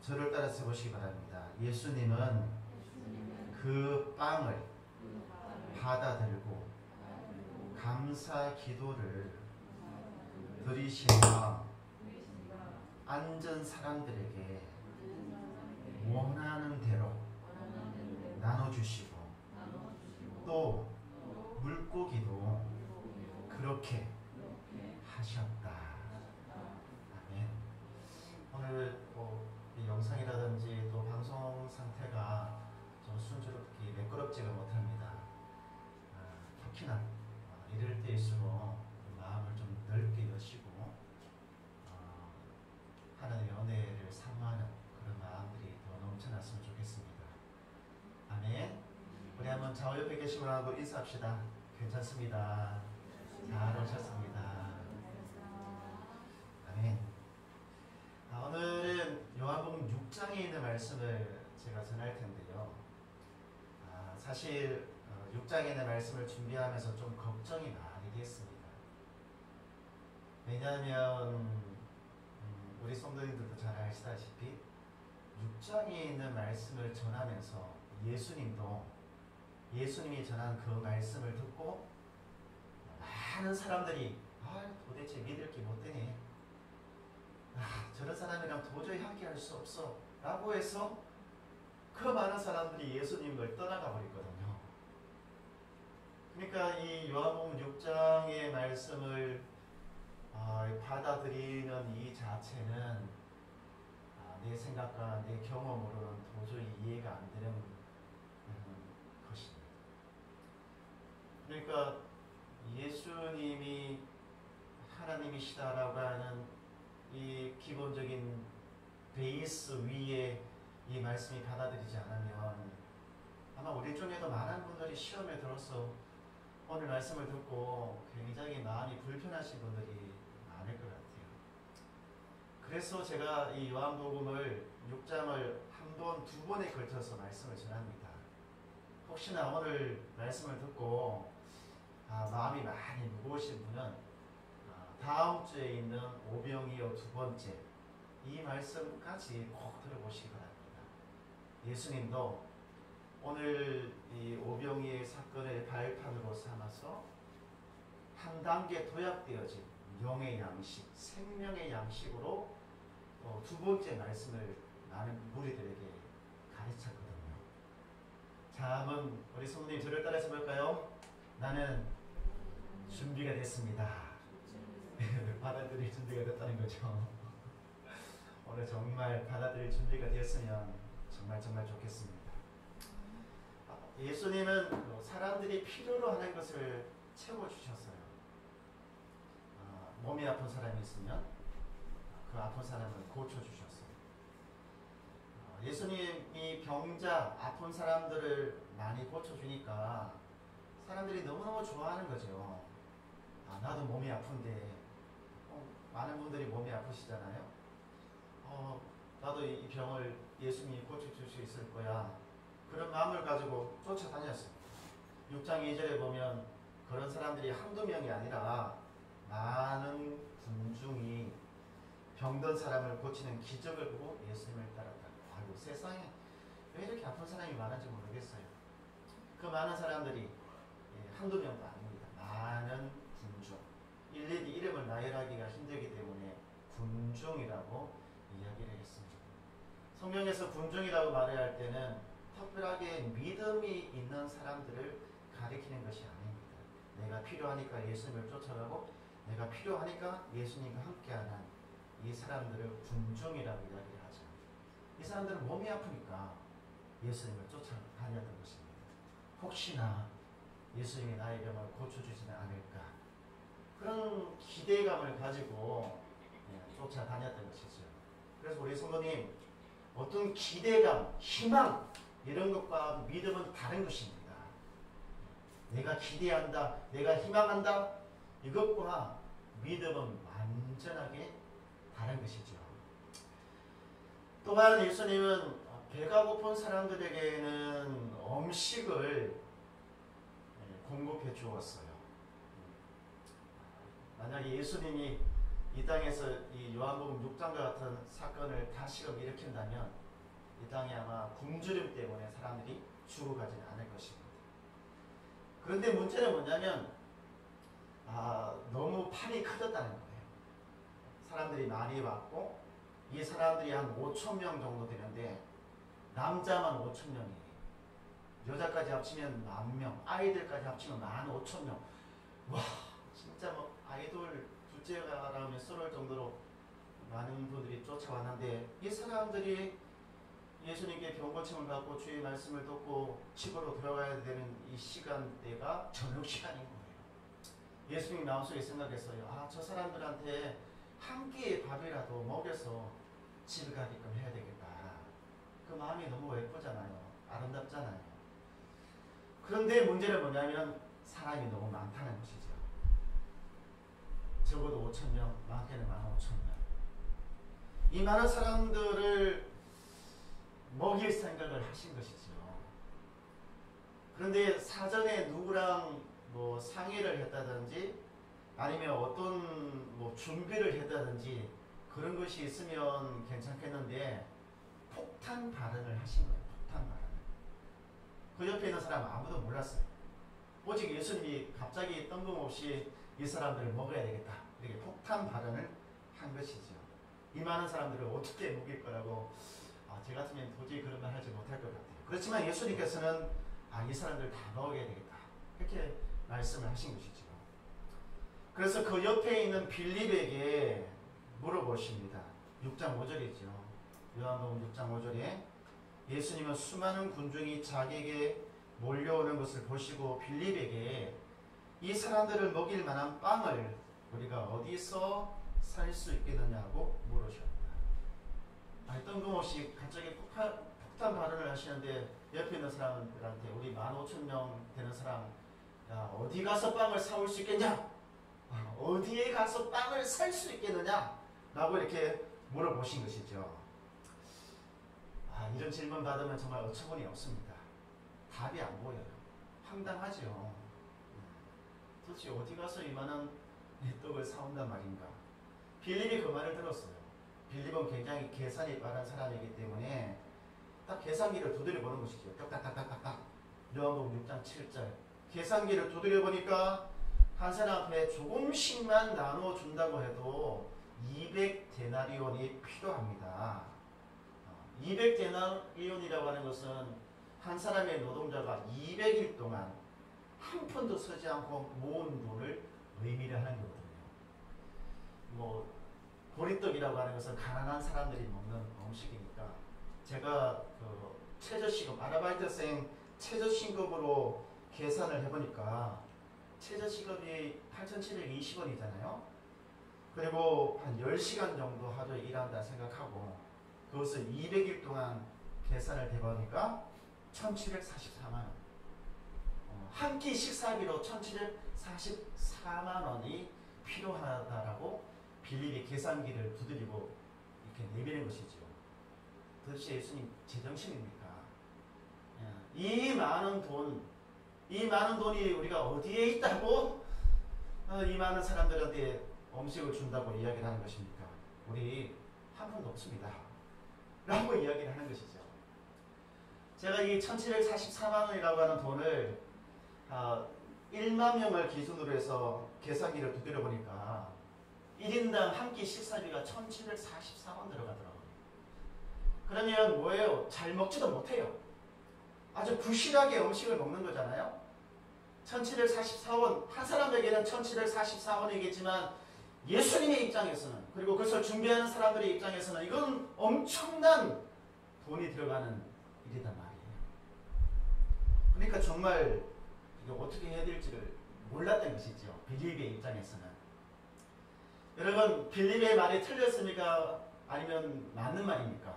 저를 따라서 보시기 바랍니다. 예수님은 그 빵을 받아들고 감사 기도를 드리시며 앉은 사람들에게 원하는 대로 나눠주시고 또 물고기도 그렇게 하셨다. 아멘. 오늘 이 영상이라든지 또 방송 상태가 좀 순조롭게 매끄럽지가 못합니다. 특히나 이럴 때일수록 마음을 좀 넓게 여시고 하나님의 은혜를 사모하는 그런 마음들이 더 넘쳐났으면 좋겠습니다. 아멘. 우리 한번 좌우 옆에 계신 분하고 인사합시다. 괜찮습니다. 잘 오셨습니다. 아멘. 오늘은 요한복음 6장에 있는 말씀을 제가 전할 텐데요. 사실 6장에 있는 말씀을 준비하면서 좀 걱정이 많이 됐습니다. 왜냐하면 우리 성도님들도 잘 아시다시피 6장에 있는 말씀을 전하면서 예수님이 전한 그 말씀을 듣고 많은 사람들이 도대체 믿을 게 못 되네. 저런 사람이랑 도저히 함께할 수 없어 라고 해서 그 많은 사람들이 예수님을 떠나가 버리거든요. 그러니까 이 요한복음 6장의 말씀을 받아들이는 이 자체는 내 생각과 내 경험으로는 도저히 이해가 안 되는 것입니다. 그러니까 예수님이 하나님이시다라고 하는 이 기본적인 베이스 위에 이 말씀이 받아들이지 않으면 아마 우리 중에도 많은 분들이 시험에 들어서 오늘 말씀을 듣고 굉장히 마음이 불편하신 분들이 많을 것 같아요. 그래서 제가 이 요한복음을 6장을 한 번, 두 번에 걸쳐서 말씀을 전합니다. 혹시나 오늘 말씀을 듣고 마음이 많이 무거우신 분은 다음 주에 있는 오병이어 두 번째 이 말씀까지 꼭 들어보시기 바랍니다. 예수님도 오늘 이 오병이의 사건을 발판으로 삼아서 한 단계 도약되어진 영의 양식, 생명의 양식으로 두 번째 말씀을 많은 무리들에게 가르쳤거든요. 자, 한번 우리 성도님 저를 따라서 볼까요? 나는 준비가 됐습니다. 받아들일 준비가 됐다는 거죠. 오늘 정말 받아들일 준비가 되었으면 정말 좋겠습니다. 예수님은 사람들이 필요로 하는 것을 채워주셨어요. 몸이 아픈 사람이 있으면 그 아픈 사람을 고쳐주셨어요. 예수님이 병자, 아픈 사람들을 많이 고쳐주니까 사람들이 너무너무 좋아하는 거죠. 나도 몸이 아픈데 많은 분들이 몸이 아프시잖아요. 나도 이 병을 예수님이 고쳐줄 수 있을 거야. 그런 마음을 가지고 쫓아다녔어요. 6장 2절에 보면 그런 사람들이 한두 명이 아니라 많은 군중이 병든 사람을 고치는 기적을 보고 예수님을 따랐다. 아이고, 세상에 왜 이렇게 아픈 사람이 많은지 모르겠어요. 그 많은 사람들이 한두 명도 아닙니다. 많은 군중. 일일이 이름을 나열하기가 힘들기 때문에 군중이라고 이야기를 했습니다. 성경에서 군중이라고 말을 할 때는 특별하게 믿음이 있는 사람들을 가리키는 것이 아닙니다. 내가 필요하니까 예수님을 쫓아가고 내가 필요하니까 예수님과 함께하는 이 사람들을 군중이라고 이야기를 하죠. 이 사람들은 몸이 아프니까 예수님을 쫓아다녔던 것입니다. 혹시나 예수님이 나의 병을 고쳐주지는 않을까, 그런 기대감을 가지고 쫓아다녔던 것이죠. 그래서 우리 성도님, 어떤 기대감, 희망 이런 것과 믿음은 다른 것입니다. 내가 기대한다, 내가 희망한다, 이것과 믿음은 완전하게 다른 것이죠. 또한 예수님은 배가 고픈 사람들에게는 음식을 공급해 주었어요. 만약에 예수님이 이 땅에서 이 요한복음 6장과 같은 사건을 다시금 일으킨다면 이 땅에 아마 굶주림 때문에 사람들이 죽어가지는 않을 것입니다. 그런데 문제는 뭐냐면 너무 판이 커졌다는 거예요. 사람들이 많이 왔고 이 사람들이 한 5천 명 정도 되는데 남자만 5천 명이에요. 여자까지 합치면 10,000명, 아이들까지 합치면 15,000명. 와, 진짜 뭐 아이돌 둘째가 나오면 쏠을 정도로 많은 분들이 쫓아왔는데 이 사람들이 예수님께 병고침을 받고 주의 말씀을 듣고 집으로 들어가야 되는 이 시간대가 저녁 시간인 거예요. 예수님 마음속에 생각했어요. 저 사람들한테 한 끼의 밥이라도 먹여서 집에 가게끔 해야 되겠다. 그 마음이 너무 예쁘잖아요. 아름답잖아요. 그런데 문제는 뭐냐면 사람이 너무 많다는 것이죠. 적어도 5,000명, 많게는 15,000명. 이 많은 사람들을 먹일 생각을 하신 것이죠. 그런데 사전에 누구랑 뭐 상의를 했다든지 아니면 어떤 뭐 준비를 했다든지 그런 것이 있으면 괜찮겠는데 폭탄 발언을 하신 거예요. 폭탄 발언을. 그 옆에 있는 사람은 아무도 몰랐어요. 오직 예수님이 갑자기 뜬금없이 이 사람들을 먹어야 되겠다. 이렇게 폭탄 발언을 한 것이죠. 이 많은 사람들을 어떻게 먹일 거라고 제 같으면 도저히 그런 말 하지 못할 것 같아요. 그렇지만 예수님께서는 이 사람들 다 먹어야 되겠다. 이렇게 말씀을 하신 것이죠. 그래서 그 옆에 있는 빌립에게 물어보십니다. 6장 5절이죠. 요한복음 6장 5절에 예수님은 수많은 군중이 자기에게 몰려오는 것을 보시고 빌립에게 이 사람들을 먹일 만한 빵을 우리가 어디서 살 수 있겠느냐고 물으셨다. 뜬금없이 갑자기 폭탄 발언을 하시는데 옆에 있는 사람들한테 우리 15,000명 되는 사람 어디 가서 빵을 사올 수 있겠냐? 어디에 가서 빵을 살 수 있겠느냐? 라고 이렇게 물어보신 것이죠. 이런 질문 받으면 정말 어처구니 없습니다. 답이 안 보여요. 황당하죠. 도대체 어디 가서 이만한 떡을 사온단 말인가? 빌립이 그 말을 들었어요. 빌립은 굉장히 계산이 빠른 사람이기 때문에 딱 계산기를 두드려 보는 것이죠. 딱딱딱딱딱. 요한복음 6장 7절. 계산기를 두드려 보니까 한 사람 앞에 조금씩만 나눠 준다고 해도 200데나리온이 필요합니다. 200데나리온이라고 하는 것은 한 사람의 노동자가 200일 동안 한 푼도 쓰지 않고 모은 돈을 의미를 하는 거거든요. 보리떡이라고 하는 것은 가난한 사람들이 먹는 음식이니까 제가 그 최저시급, 아르바이트생 최저시급으로 계산을 해보니까 최저시급이 8,720원이잖아요. 그리고 한 10시간 정도 하루에 일한다 생각하고 그것을 200일 동안 계산을 해보니까 1,744만원. 한 끼 식사비로 1,744만원이 필요하다라고 빌립이 계산기를 두드리고 이렇게 내미는 것이죠. 도대체 예수님 제정신입니까? 이 많은 돈이 우리가 어디에 있다고 이 많은 사람들한테 음식을 준다고 이야기를 하는 것입니까? 우리 한 푼도 없습니다. 라고 이야기를 하는 것이죠. 제가 이 1,744만원이라고 하는 돈을 1만 명을 기준으로 해서 계산기를 두드려 보니까 1인당 한 끼 식사비가 1,744원 들어가더라고요. 그러면 뭐예요? 잘 먹지도 못해요. 아주 부실하게 음식을 먹는 거잖아요. 1,744원, 한 사람에게는 1,744원이겠지만 예수님의 입장에서는, 그리고 그것을 준비하는 사람들의 입장에서는 이건 엄청난 돈이 들어가는 일이단 말이에요. 그러니까 정말 이거 어떻게 해야 될지를 몰랐던 것이죠. 빌립의 입장에서는. 여러분, 빌립의 말이 틀렸습니까? 아니면 맞는 말입니까?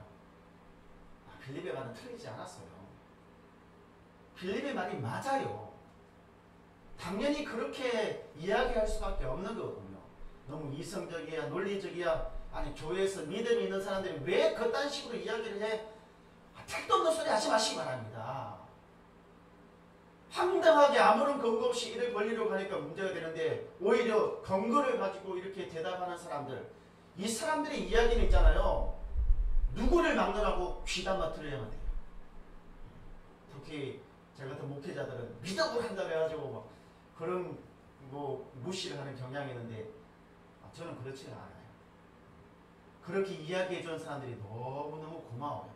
빌립의 말은 틀리지 않았어요. 빌립의 말이 맞아요. 당연히 그렇게 이야기할 수밖에 없는 거거든요. 너무 이성적이야, 논리적이야. 아니, 교회에서 믿음이 있는 사람들이 왜 그딴 식으로 이야기를 해? 택도 없는 소리 하지 마시기 바랍니다. 황당하게 아무런 근거 없이 일을 벌리려고 하니까 문제가 되는데 오히려 근거를 가지고 이렇게 대답하는 사람들, 이 사람들의 이야기는 있잖아요. 누구를 막느라고 귀담아 들어야만 돼요. 특히 저 같은 목회자들은 믿음을 한다고 해가지고 막 그런 뭐 무시를 하는 경향이 있는데 저는 그렇지는 않아요. 그렇게 이야기해 주는 사람들이 너무너무 고마워요.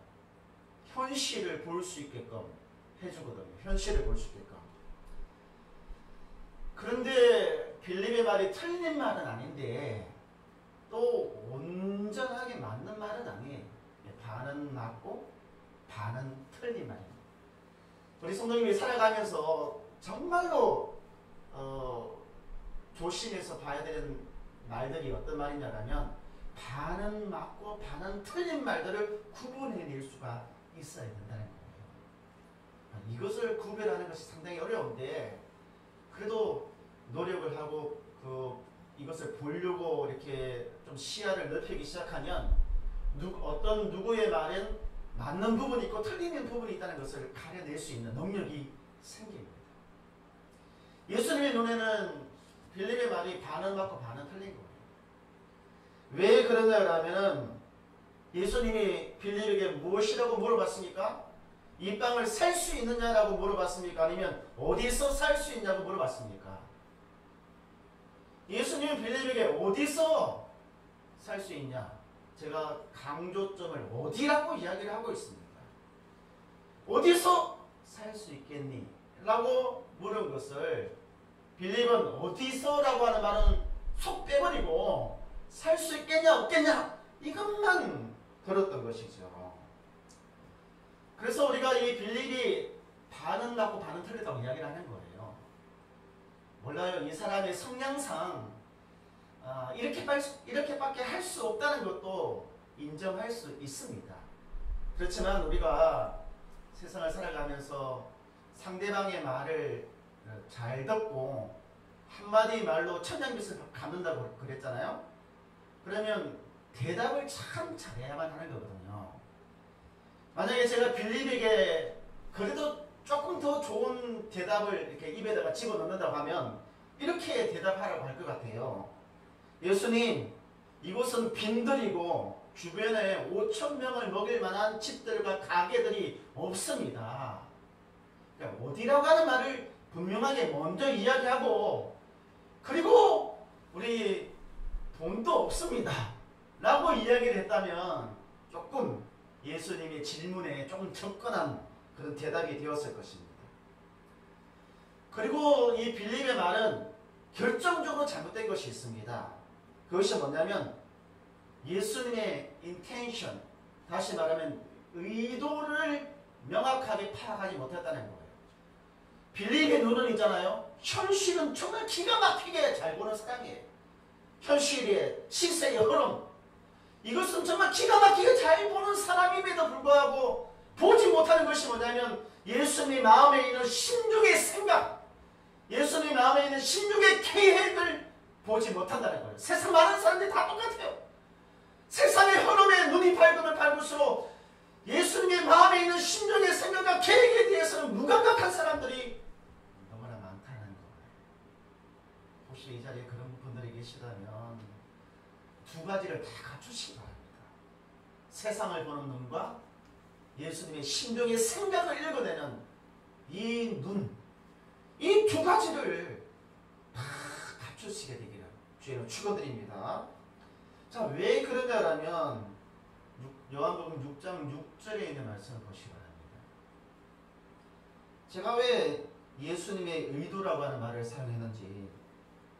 현실을 볼 수 있게끔 해주거든요. 현실을 볼 수 있게끔. 그런데 빌립의 말이 틀린 말은 아닌데 또 온전하게 맞는 말은 아니에요. 반은 맞고 반은 틀린 말입니다. 우리 성도님이 살아가면서 정말로 조심해서 봐야 되는 말들이 어떤 말이냐면 반은 맞고 반은 틀린 말들을 구분해낼 수가 있어야 된다는 거예요. 이것을 구별하는 것이 상당히 어려운데 그래도 노력을 하고 이것을 보려고 이렇게 좀 시야를 넓히기 시작하면 어떤 누구의 말은 맞는 부분이 있고 틀리는 부분이 있다는 것을 가려낼 수 있는 능력이 생깁니다. 예수님의 눈에는 빌립의 말이 반은 맞고 반은 틀린 거예요. 왜 그러냐 하면 예수님이 빌립에게 무엇이라고 물어봤습니까? 이 빵을 살 수 있느냐라고 물어봤습니까? 아니면 어디서 살 수 있냐고 물어봤습니까? 예수님은 빌립에게 어디서 살 수 있냐? 제가 강조점을 어디라고 이야기를 하고 있습니다. 어디서 살 수 있겠니? 라고 물은 것을 빌립은 어디서라고 하는 말은 속 빼버리고 살 수 있겠냐 없겠냐 이것만 들었던 것이죠. 그래서 우리가 이 빌립이 반은 맞고 반은 틀리다고 이야기를 하는 거예요. 몰라요. 이 사람의 성향상 이렇게밖에 할 수 없다는 것도 인정할 수 있습니다. 그렇지만 우리가 세상을 살아가면서 상대방의 말을 잘 듣고 한마디 말로 천냥빚을 갚는다고 그랬잖아요. 그러면 대답을 참 잘해야만 하는 거거든요. 만약에 제가 빌립에게 그래도 조금 더 좋은 대답을 이렇게 입에다가 집어넣는다고 하면 이렇게 대답하라고 할 것 같아요. 예수님, 이곳은 빈들이고 주변에 5,000명을 먹일 만한 집들과 가게들이 없습니다. 그러니까 어디라고 하는 말을 분명하게 먼저 이야기하고 그리고 우리 돈도 없습니다 라고 이야기를 했다면 조금 예수님의 질문에 조금 접근한 그런 대답이 되었을 것입니다. 그리고 이 빌립의 말은 결정적으로 잘못된 것이 있습니다. 그것이 뭐냐면 예수님의 intention, 다시 말하면 의도를 명확하게 파악하지 못했다는 거예요. 빌립의 눈은 있잖아요. 현실은 정말 기가 막히게 잘 보는 사람이에요. 현실의 시세의 흐름, 이것은 정말 기가 막히게 잘 보는 사람임에도 불구하고 보지 못하는 것이 뭐냐면 예수님의 마음에 있는 심중의 생각, 예수님의 마음에 있는 심중의 계획을 보지 못한다는 거예요. 세상 많은 사람들이 다 똑같아요. 세상의 흐름에 눈이 밝으면 밝을수록 예수님의 마음에 있는 심중의 생각과 계획에 대해서는 무감각한 사람들이 너무나 많다는 거예요. 혹시 이 자리에 그런 분들이 계시다면 두 가지를 다 갖추시기 바랍니다. 세상을 보는 눈과 예수님의 심중의 생각을 읽어내는 이 눈, 이 두 가지를 다 갖추시게 되기를 주의로 축원드립니다. 자, 왜 그러냐라면 요한복음 6장 6절에 있는 말씀을 보시기 바랍니다. 제가 왜 예수님의 의도라고 하는 말을 사용했는지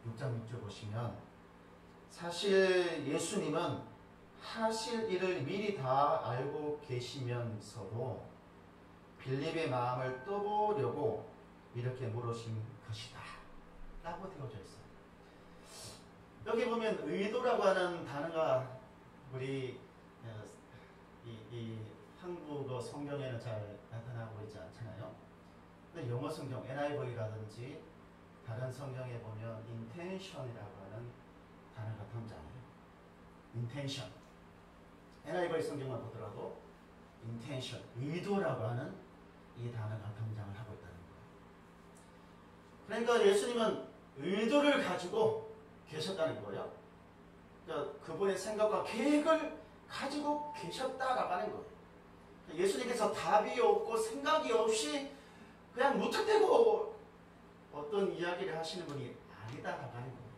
6장 6절 보시면 사실 예수님은 하실 일을 미리 다 알고 계시면서도 빌립의 마음을 떠보려고 이렇게 물으신 것이다 라고 되어져 있어요. 여기 보면 의도라고 하는 단어가 우리 이 한국어 성경에는 잘 나타나고 있지 않잖아요. 근데 영어 성경 NIV라든지 다른 성경에 보면 intention이라고 하는 단어가 등장해요. intention. NIV 성경만 보더라도 intention, 의도라고 하는 이 단어가 등장을 하고 있다는 거예요. 그러니까 예수님은 의도를 가지고 계셨다는 거예요. 그러니까 그분의 생각과 계획을 가지고 계셨다라고 하는 거예요. 예수님께서 답이 없고 생각이 없이 그냥 무턱대고 어떤 이야기를 하시는 분이 아니다라고 하는 거예요.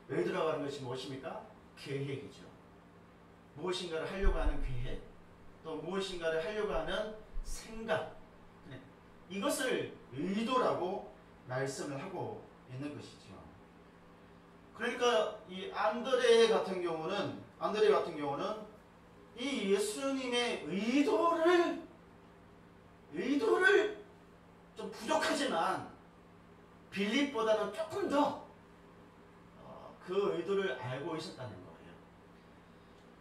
의도라고 하는 것이 무엇입니까? 계획이죠. 무엇인가를 하려고 하는 계획, 또 무엇인가를 하려고 하는 생각, 이것을 의도라고 말씀을 하고 있는 것이죠. 그러니까 이 안드레 같은 경우는 이 예수님의 의도를 좀 부족하지만 빌립보다는 조금 더 그 의도를 알고 있었다는 거예요.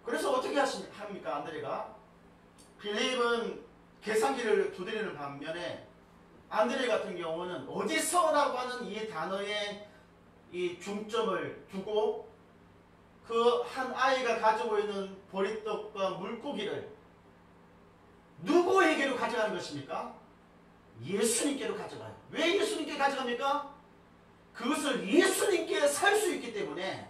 그래서 어떻게 합니까? 안드레가 빌립은 계산기를 두드리는 반면에 안드레 같은 경우는 어디서라고 하는 이 단어에 이 중점을 두고 그 한 아이가 가지고 있는 보리떡과 물고기를 누구에게로 가져가는 것입니까? 예수님께로 가져가요. 왜 예수님께 가져갑니까? 그것을 예수님께 살 수 있기 때문에,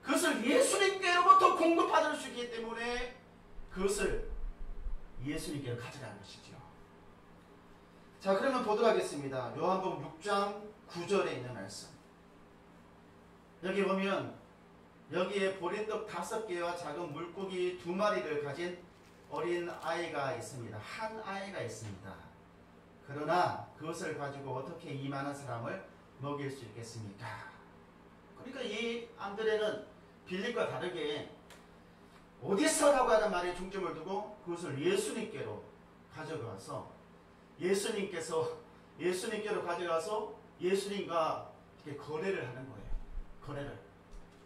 그것을 예수님께로부터 공급받을 수 있기 때문에 그것을 예수님께로 가져가는 것이죠. 자, 그러면 보도록 하겠습니다. 요한복음 6장 9절에 있는 말씀. 여기 보면 여기에 보리떡 5개와 작은 물고기 2마리를 가진 어린 아이가 있습니다. 한 아이가 있습니다. 그러나 그것을 가지고 어떻게 이 많은 사람을 먹일 수 있겠습니까? 그러니까 이 안드레는 빌립과 다르게 어디서라고 하는 말에 중점을 두고 그것을 예수님께로 가져가서 예수님께로 가져가서 예수님과 이렇게 거래를 하는 거예요. 거래를.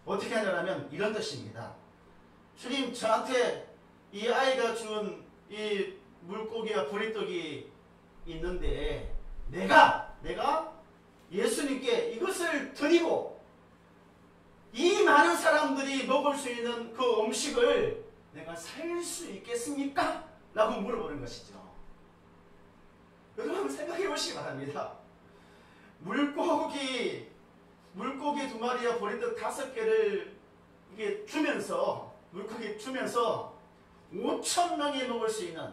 어떻게 하냐면 이런 뜻입니다. 주님, 저한테 이 아이가 준 이 물고기와 보리떡이 있는데 내가 예수님께 이것을 드리고 이 많은 사람들이 먹을 수 있는 그 음식을 내가 살 수 있겠습니까? 라고 물어보는 것이죠. 여러분 한번 생각해 보시기 바랍니다. 물고기 2마리와 보리떡 5개를 이게 주면서, 물고기 주면서 5,000명이 먹을 수 있는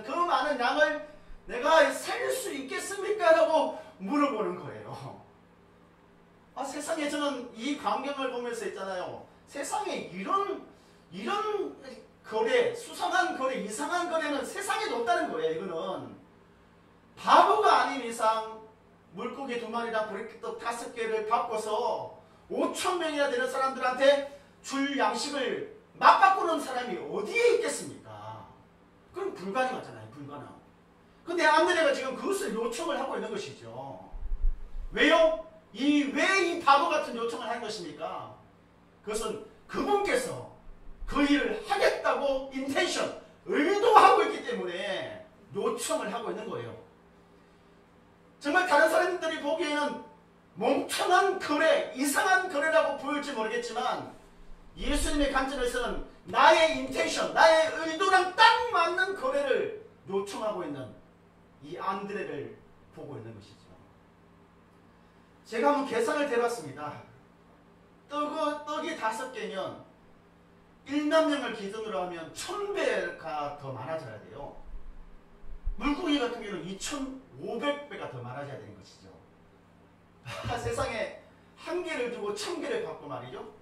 그 많은 양을 내가 살 수 있겠습니까? 라고 물어보는 거예요. 세상에 저는 이 광경을 보면서 있잖아요. 세상에 이런 거래, 수상한 거래, 이상한 거래는 세상에도 없다는 거예요. 이거는 바보가 아닌 이상 물고기 2마리랑 보리떡 5개를 바꿔서 5,000명이나 되는 사람들한테 줄 양식을 맞바꾸는 사람이 어디에 있겠습니까? 그럼 불가능하잖아요. 불가능. 근데 안드레가 지금 그것을 요청을 하고 있는 것이죠. 왜요? 왜 이 바보 같은 요청을 한 것입니까? 그것은 그분께서 그 일을 하겠다고 의도하고 있기 때문에 요청을 하고 있는 거예요. 정말 다른 사람들이 보기에는 멍청한 거래, 이상한 거래라고 보일지 모르겠지만 예수님의 관점에서는 나의 의도랑 딱 맞는 거래를 요청하고 있는 이 안드레를 보고 있는 것이죠. 제가 한번 계산을 해봤습니다. 떡이 5개면 1만 명을 기준으로 하면 1,000배가 더 많아져야 돼요. 물고기 같은 경우는 2,500배가 더 많아져야 되는 것이죠. 세상에 1개를 두고 1,000개를 받고 말이죠.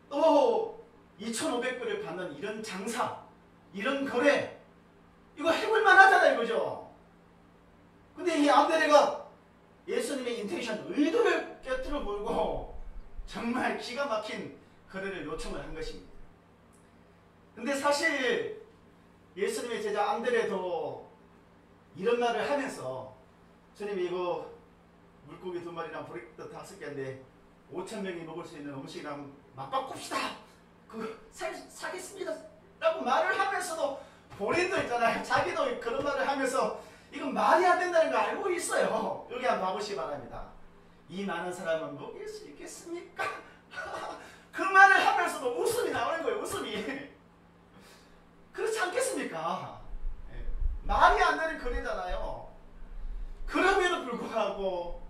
또 2,500배를 받는 이런 장사, 이런 거래, 이거 해볼 만하잖아요. 그죠? 근데 이 안드레가 예수님의 의도를 꿰뚫어 보고 정말 기가 막힌 거래를 요청을 한 것입니다. 근데 사실 예수님의 제자 안드레도 이런 말을 하면서 주님, 이거 물고기 2마리랑 보리떡 5개인데 5,000명이 먹을 수 있는 음식이랑 맞바꿉시다. 사겠습니다. 라고 말을 하면서도 본인도 있잖아요. 자기도 그런 말을 하면서 이건 말이 안 된다는 거 알고 있어요. 여기 한번 봐보시기 바랍니다. 이 많은 사람은 먹일 수 있겠습니까? 그 말을 하면서도 웃음이 나오는 거예요. 웃음이. 그렇지 않겠습니까? 말이 안 되는 거리잖아요. 그럼에도 불구하고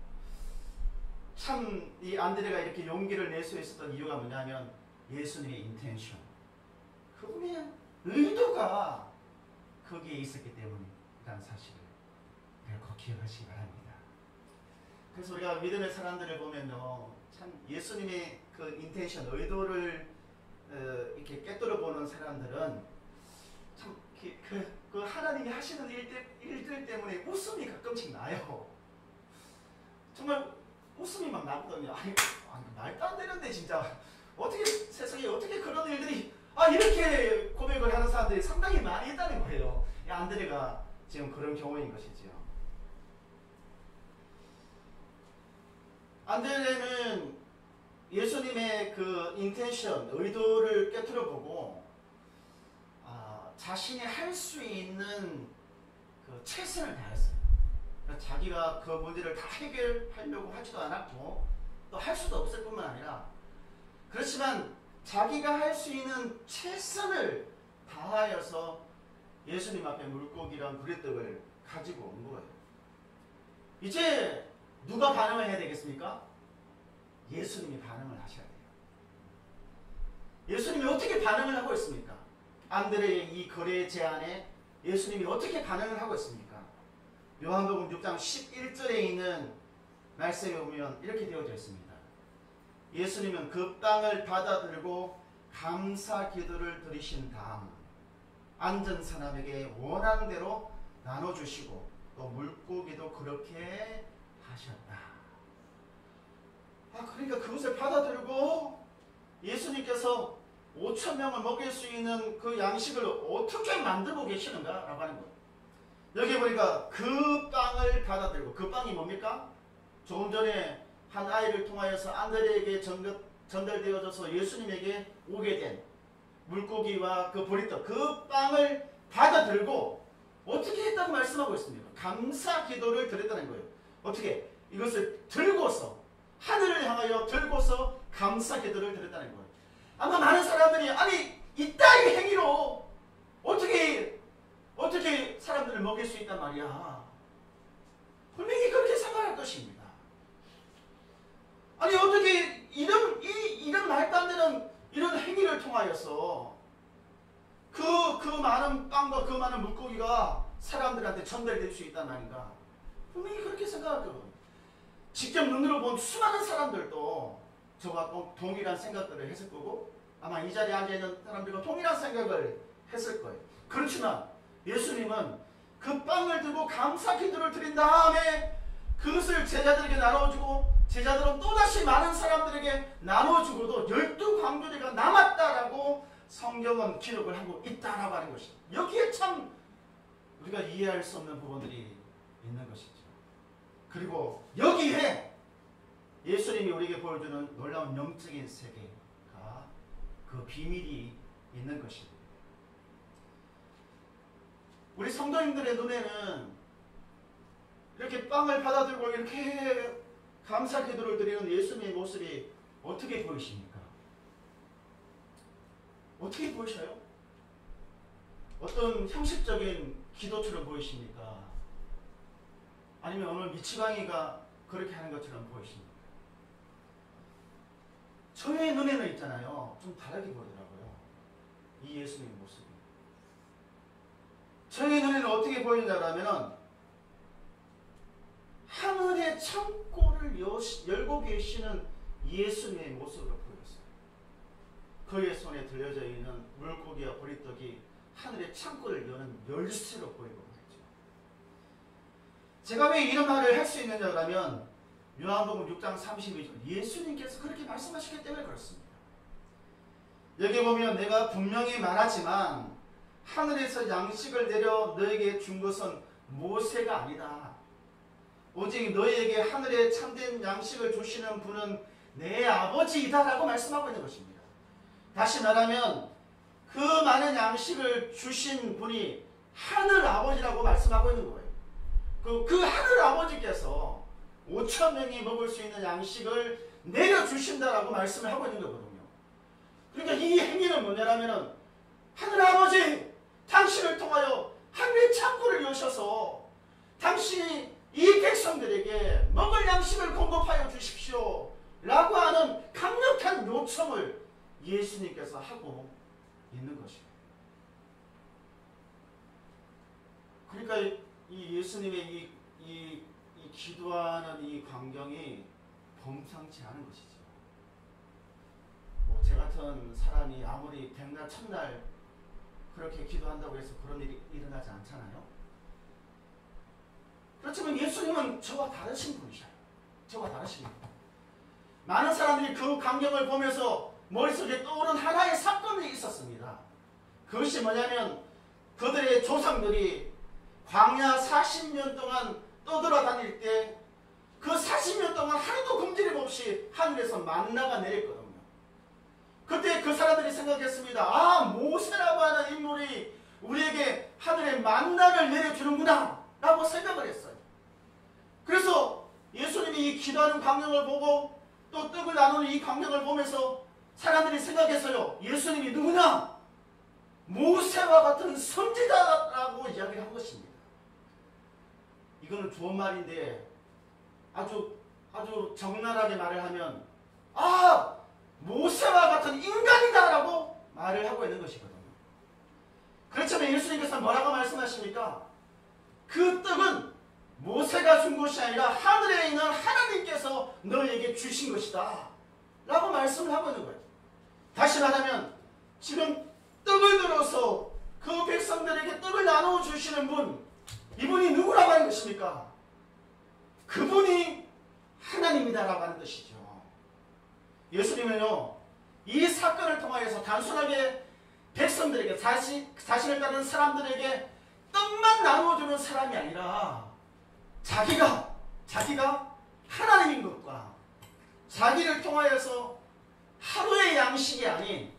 참 이 안드레가 이렇게 용기를 낼 수 있었던 이유가 뭐냐면 예수님의 인텐션, 그분의 의도가 거기에 있었기 때문이라는 사실을 꼭 기억하시기 바랍니다. 그래서 우리가 믿음의 사람들을 보면요, 참 예수님의 그 인텐션, 의도를 이렇게 깨뜨려 보는 사람들은 참 그 하나님이 하시는 일들 때문에 웃음이 가끔씩 나요. 정말 웃음이 막 나거든요. 아니 말도 안 되는데 진짜 어떻게 세상에 어떻게 그런 일들이 이렇게 고백을 하는 사람들이 상당히 많이 있다는 거예요. 안드레가 지금 그런 경우인 것이지요. 안드레는 예수님의 그 인텐션, 의도를 깨뜨려 보고 자신이 할 수 있는 그 최선을 다했어요. 그러니까 자기가 그 문제를 다 해결하려고 하지도 않았고 또 할 수도 없을 뿐만 아니라, 그렇지만 자기가 할 수 있는 최선을 다하여서 예수님 앞에 물고기랑 부리떡을 가지고 온 거예요. 이제 누가 반응을 해야 되겠습니까? 예수님이 반응을 하셔야 돼요. 예수님이 어떻게 반응을 하고 있습니까? 안드레의 이 거래 제안에 예수님이 어떻게 반응을 하고 있습니까? 요한복음 6장 11절에 있는 말씀에 보면 이렇게 되어져 있습니다. 예수님은 그 빵을 받아들고 감사 기도를 드리신 다음 앉은 사람에게 원하는 대로 나눠주시고 또 물고기도 그렇게 하셨다. 그러니까 그것을 받아들고 예수님께서 5,000명을 먹일 수 있는 그 양식을 어떻게 만들고 계시는가 라고 하는 거예요. 여기 보니까 그 빵을 받아들고, 그 빵이 뭡니까? 조금 전에 한 아이를 통하여서 안드레에게 전달되어져서 예수님에게 오게 된 물고기와 그 보리떡, 그 빵을 받아들고 어떻게 했다고 말씀하고 있습니까? 감사 기도를 드렸다는 거예요. 어떻게? 이것을 들고서, 하늘을 향하여 들고서 감사 기도를 드렸다는 거예요. 아마 많은 사람들이 이따위 행위로 어떻게 사람들을 먹일 수 있단 말이야. 분명히 그렇게 생각할 것입니다. 어떻게 이런 말도 안 되는 이런 행위를 통하여서 그 많은 빵과 그 많은 물고기가 사람들한테 전달될 수 있단 말인가. 분명히 그렇게 생각할 거예요. 직접 눈으로 본 수많은 사람들도 저와 동일한 생각들을 했을 거고, 아마 이 자리에 앉아있는 사람들과 동일한 생각을 했을 거예요. 그렇지만 예수님은 그 빵을 들고 감사 기도를 드린 다음에 그것을 제자들에게 나눠주고, 제자들은 또다시 많은 사람들에게 나눠주고도 12광주리가 남았다라고 성경은 기록을 하고 있다라고 하는 것이죠. 여기에 참 우리가 이해할 수 없는 부분들이 있는 것이죠. 그리고 여기에 예수님이 우리에게 보여주는 놀라운 영적인 세계가, 그 비밀이 있는 것입니다. 우리 성도님들의 눈에는 이렇게 빵을 받아들고 이렇게 감사 기도를 드리는 예수님의 모습이 어떻게 보이십니까? 어떻게 보이셔요? 어떤 형식적인 기도처럼 보이십니까? 아니면 오늘 미치광이가 그렇게 하는 것처럼 보이십니까? 저의 눈에는 있잖아요, 좀 다르게 보이더라고요. 이 예수님의 모습이. 저의 눈에는 어떻게 보이느냐 하면 하늘의 창고를 열고 계시는 예수님의 모습으로 보였어요. 그의 손에 들려져 있는 물고기와 보리떡이 하늘의 창고를 여는 열쇠로 보이고 있죠. 제가 왜 이런 말을 할 수 있느냐 하면 요한복음 6장 32절, 예수님께서 그렇게 말씀하시기 때문에 그렇습니다. 여기 보면 내가 분명히 말하지만 하늘에서 양식을 내려 너에게 준 것은 모세가 아니다. 오직 너희에게 하늘에 참된 양식을 주시는 분은 내 아버지이다 라고 말씀하고 있는 것입니다. 다시 말하면 그 많은 양식을 주신 분이 하늘 아버지라고 말씀하고 있는 거예요. 그 하늘 아버지께서 5,000명이 먹을 수 있는 양식을 내려주신다라고 말씀을 하고 있는 거거든요. 그러니까 이 행위는 뭐냐면 하늘 아버지, 당신을 통하여 하늘의 창고를 여셔서 당신이 이 백성들에게 예수님께서 하고 있는 것이에요. 그러니까 이 예수님의 이 기도하는 이 광경이 범상치 않은 것이죠. 뭐 제 같은 사람이 아무리 백날 천날 그렇게 기도한다고 해서 그런 일이 일어나지 않잖아요. 그렇지만 예수님은 저와 다르신 분이셔요. 저와 다르신 분. 많은 사람들이 그 광경을 보면서 머릿속에 떠오른 하나의 사건이 있었습니다. 그것이 뭐냐면 그들의 조상들이 광야 40년 동안 떠돌아다닐 때 그 40년 동안 하루도 금지림 없이 하늘에서 만나가 내렸거든요. 그때 그 사람들이 생각했습니다. 아, 모세라고 하는 인물이 우리에게 하늘에 만나를 내려주는구나 라고 생각을 했어요. 그래서 예수님이 이 기도하는 광경을 보고 또 떡을 나누는 이 광경을 보면서 사람들이 생각했어요. 예수님이 누구냐? 모세와 같은 선지자라고 이야기를 한 것입니다. 이거는 좋은 말인데 아주 적나라하게 말을 하면 아, 모세와 같은 인간이다라고 말을 하고 있는 것이거든요. 그렇지만 예수님께서 뭐라고 말씀하십니까? 그 떡은 모세가 준 것이 아니라 하늘에 있는 하나님께서 너에게 주신 것이다 라고 말씀을 하고 있는 거예요. 다시 말하면 지금 떡을 들어서 그 백성들에게 떡을 나누어 주시는 분, 이분이 누구라고 하는 것입니까? 그분이 하나님이다라고 하는 것이죠. 예수님은요, 이 사건을 통하여서 단순하게 백성들에게 자신을 따르는 사람들에게 떡만 나누어주는 사람이 아니라 자기가 하나님인 것과 자기를 통하여서 하루의 양식이 아닌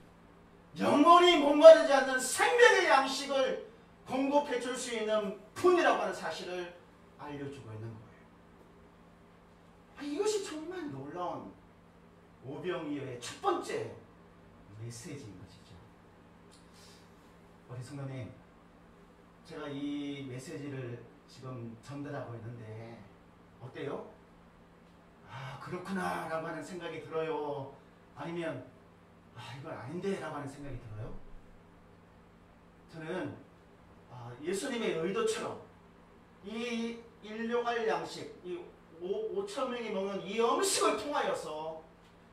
영원히 목마르지 않는 생명의 양식을 공급해 줄 수 있는 분이라고 하는 사실을 알려주고 있는 거예요. 이것이 정말 놀라운 오병이어의 첫 번째 메시지인 것이죠. 우리 성도님, 제가 이 메시지를 지금 전달하고 있는데 어때요? 아, 그렇구나 라고 하는 생각이 들어요? 아니면 아, 이건 아닌데 라고 하는 생각이 들어요? 저는 예수님의 의도처럼 이 일용할 양식, 이 5천 명이 먹는 이 음식을 통하여서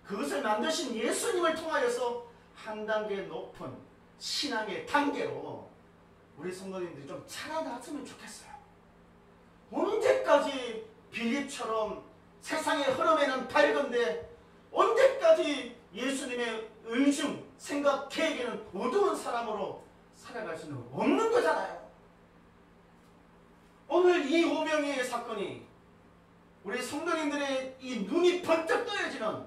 그것을 만드신 예수님을 통하여서 한 단계 높은 신앙의 단계로 우리 성도님들이 좀 자라났으면 좋겠어요. 언제까지 빌립처럼 세상의 흐름에는 밝은데 언제까지 예수님의 의중, 생각, 계획에는 어두운 사람으로 살아갈 수는 없는 거잖아요. 오늘 이 오병이어의 사건이 우리 성도님들의 이 눈이 번쩍 떠여지는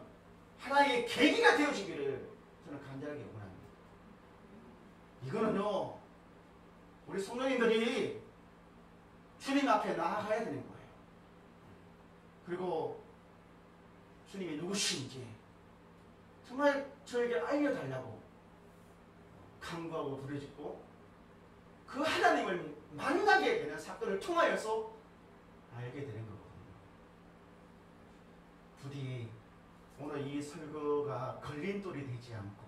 하나의 계기가 되어지기를 저는 간절하게 원합니다. 이거는요, 우리 성도님들이 주님 앞에 나아가야 되는 거예요. 그리고 주님이 누구신지 정말 저에게 알려달라고 간구하고 부르짖고 그 하나님을 만나게 되는 사건을 통하여서 알게 되는 거거든요. 부디 오늘 이 설교가 걸림돌이 되지 않고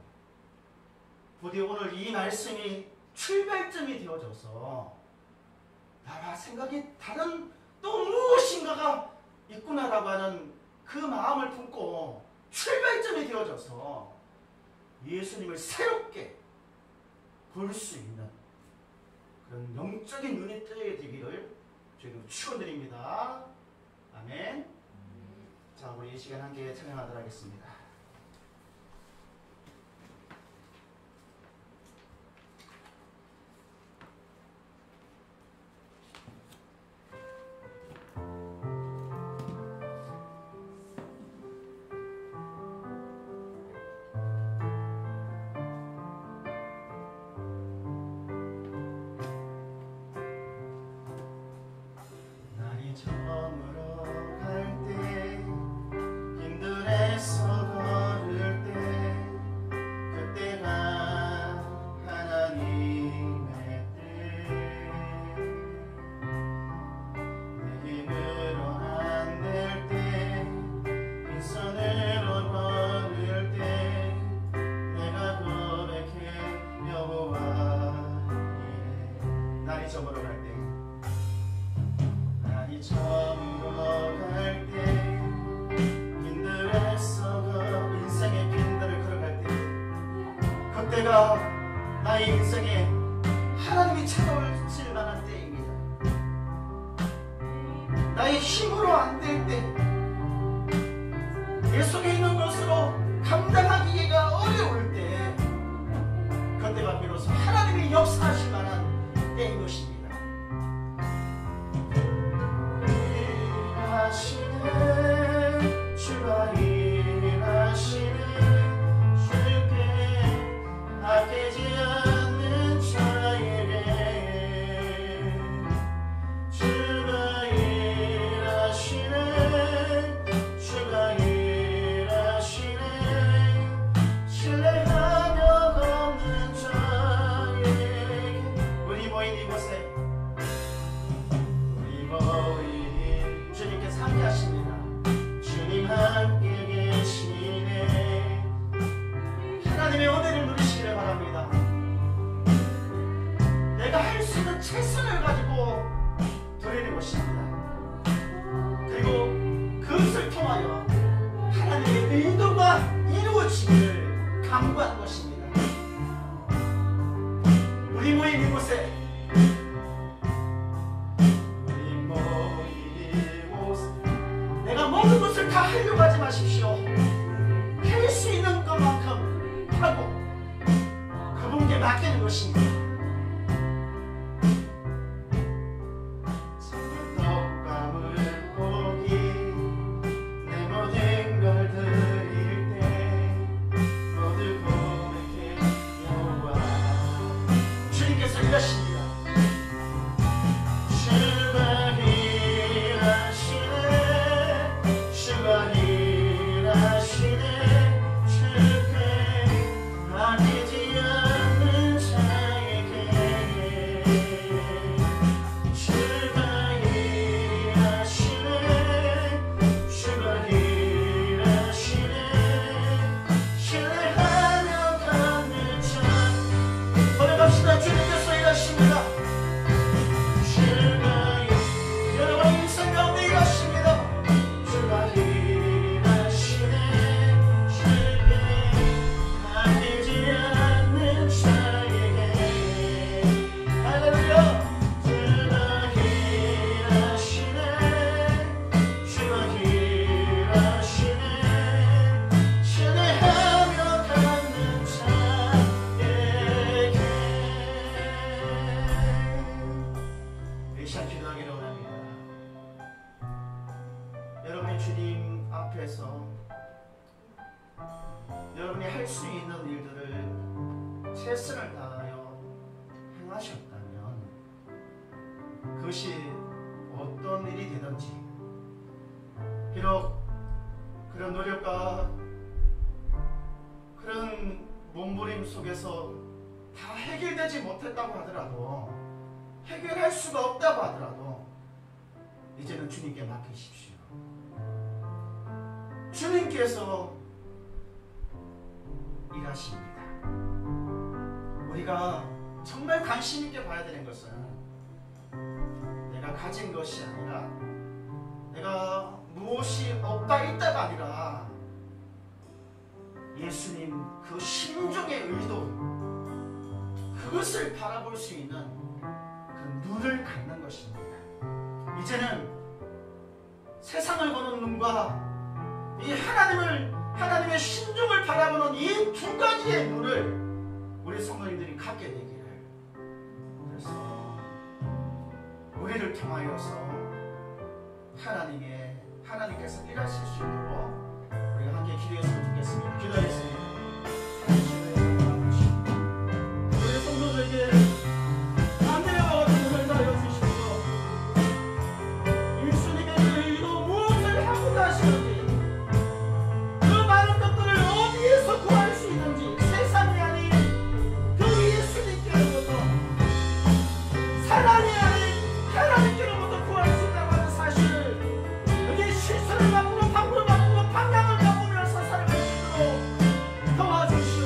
부디 오늘 이 말씀이 출발점이 되어져서 나와 생각이 다른 또 무엇인가가 있구나라고 하는 그 마음을 품고 출발점이 되어져서 예수님을 새롭게 볼 수 있는 그런 영적인 눈이 뜨여지기를 주님으로 축원드립니다. 아멘. 자, 우리 이 시간 함께 찬양하도록 하겠습니다. 저물어 갈 때 힘들어서 편의점으로 갈 때, 편의점으로 갈 때, 빈들에서 그 인생의 빈들을 걸어갈 때, 그때가 나의 인생에 하나님이 찾아오실 만한 때입니다. 나의 힘으로 안 될 때, 내 속에 있는 것으로 감당하기가 어려울 때, 그때가 비로소 하나님이 역사하실 만한 때인 것입니다. 일하시는 주가 일하시는 주께 아끼지 않는 자에게 주가 일하시는 주가 일하시는 신뢰하며 걷는 자에게 우리 모인 이곳에 우리 모인 주님께서 함께 하십니다. 주님 함께 계시네. 하나님의 은혜를 누리시기를 바랍니다. 내가 할 수 있는 최선을 가지고 드리는 것입니다. 그리고 그것을 통하여 하나님의 의도가 이루어지기를 간구하는 것입니다. 우리 모인 이곳에 내가 모든 것을 다 하려고 하지 마십시오. 할 수 있는 것만큼 하고 그분께 맡기는 것입니다. 떡감을 고기 내 모든 걸 드릴 때 모두 고백해 여호와. 주님께서 이러십니다. 주가 일하시네 주가 일하시네 주께 아끼지 않는 자에게 주가 일하시네 주가 일하시네 신뢰하며 가는 자 고백합시다. 주님께서 일하십니다. 주가 여러분 인생 가운데 일하십니다. 주가 일하시네 주께 아끼지 않는 자에게 할렐루야. 주가 일하시네 주가 일하시네 신뢰하며 가는 자에게. 이 시간 기도하기를 원합니다. 여러분이 주님 앞에서 여러분이 할 수 있는 일들을 최선을 다하여 행하셨다면 그것이 어떤 일이 되든지, 비록 그런 노력과 그런 몸부림 속에서 다 해결되지 못했다고 하더라도, 해결할 수가 없다고 하더라도 이제는 주님께 맡기십시오. 주님께서 일하십니다. 우리가 정말 관심 있게 봐야 되는 것은 내가 가진 것이 아니라, 내가 무엇이 없다 있다가 아니라 예수님 그 심중의 의도, 그것을 바라볼 수 있는 그 눈을 갖는 것입니다. 이제는 세상을 보는 눈과 이 하나님의 심중을 바라보는 이 두 가지의 눈을 우리 성도님들이 갖게 되기를, 그래서 우리를 통하여서 하나님께서 일하실 수 있도록 우리가 함께 기도했으면 좋겠습니다. 기도하겠습니다. 우리 성도들에게 안내와 같은 눈을 다여 주십시오. 예수님의 의도 무엇을 하고자 하시는지, 그 많은 것들을 어디에서 구할 수 있는지, 세상이 아닌 그 예수님께로부터, 사랑이 아닌 하나님께로부터 구할 수 있다고 하는 사실을, 그게 시선을 바꾸고 방법을 바꾸고 방향을 바꾸면서 살아갈 수 있도록 도와주시오.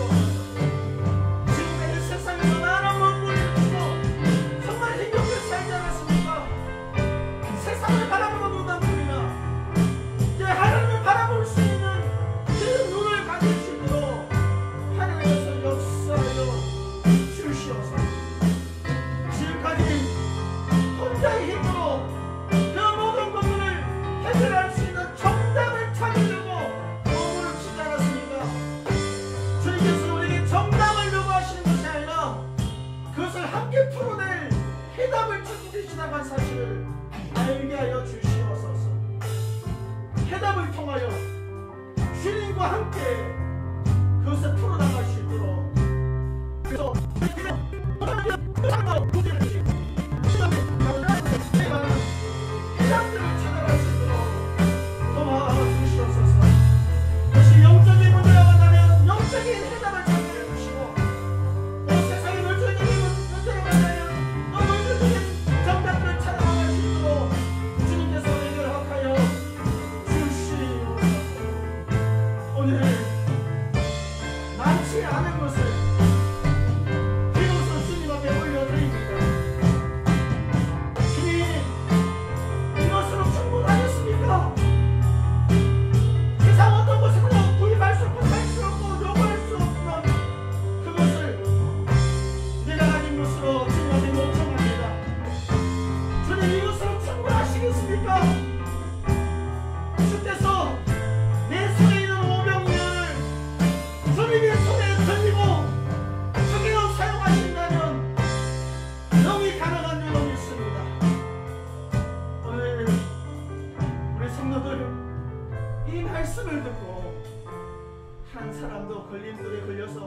지금 이 세상에서 많은 문물을 두고 정말 힘겹게 혼자의 힘으로 그 모든 것들을 해결할 수 있는 정답을 찾으려고 몸을 치지 않았습니까? 주님께서 우리에게 정답을 요구하시는 것이 아니라 그것을 함께 풀어낼 해답을 찾고 계시다고 한 사실을 알게 하여 주시옵소서. 해답을 통하여 주님과 함께 그것을 풀어나갈 수 있도록, 그래서 해답들을 찾아갈 수 있도록 도와주시옵소서. 혹시 영적인 문제가 간다면 영적인 해답을 찾게 해주시고, 또 세상의 물질적인 문제가 간다면 또 물질적인 정답들을 찾아갈 수 있도록 주님께서 우리를 허락하여 주시옵소서. 오늘 많지 않은 것을 비로소 주님 앞에 올려드립니다. 주님, 이것으로 충분하겠습니까? 세상 어떤 것으로 구입할 수 없고 살 수 없고 요구할 수 없는 그것을 내가 가진 것으로 주님 앞에 요청합니다. 주님, 이것으로 충분하시겠습니까? 주께서 내 손에 있는 오병이어를 주님의 손에 들리고 주께로 사용하신다면 능히 가능한 줄로 믿습니다. 오늘 우리 성도들 이 말씀을 듣고 한 사람도 걸림돌에 걸려서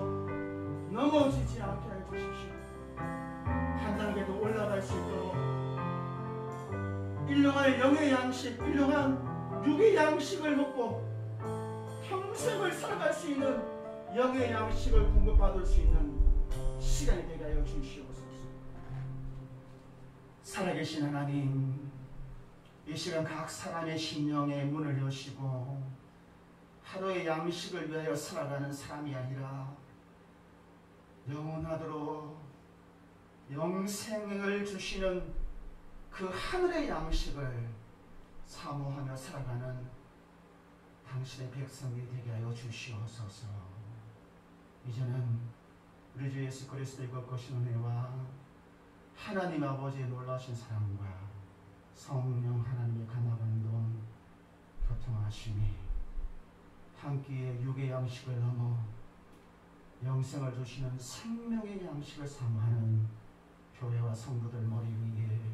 넘어지지 않게 해주십시오. 한 단계도 올라갈 수 있도록 일용할 영의 양식, 일용한 육의 양식을 먹고 평생을 살아갈 수 있는 영의 양식을 공급받을 수 있는 시간이 되게 하여 주시옵소서. 살아계신 하나님, 이 시간 각 사람의 심령의 문을 여시고 하루의 양식을 위하여 살아가는 사람이 아니라 영원하도록 영생을 주시는 그 하늘의 양식을 사모하며 살아가는 당신의 백성이 되게 하여 주시옵소서. 이제는 우리 주 예수 그리스도의 거룩하신 은혜와 하나님 아버지의 놀라신 사랑과 성령 하나님의 감화감동 교통하심이 한 끼의 육의 양식을 넘어 영생을 주시는 생명의 양식을 사모하는 교회와 성도들 머리 위에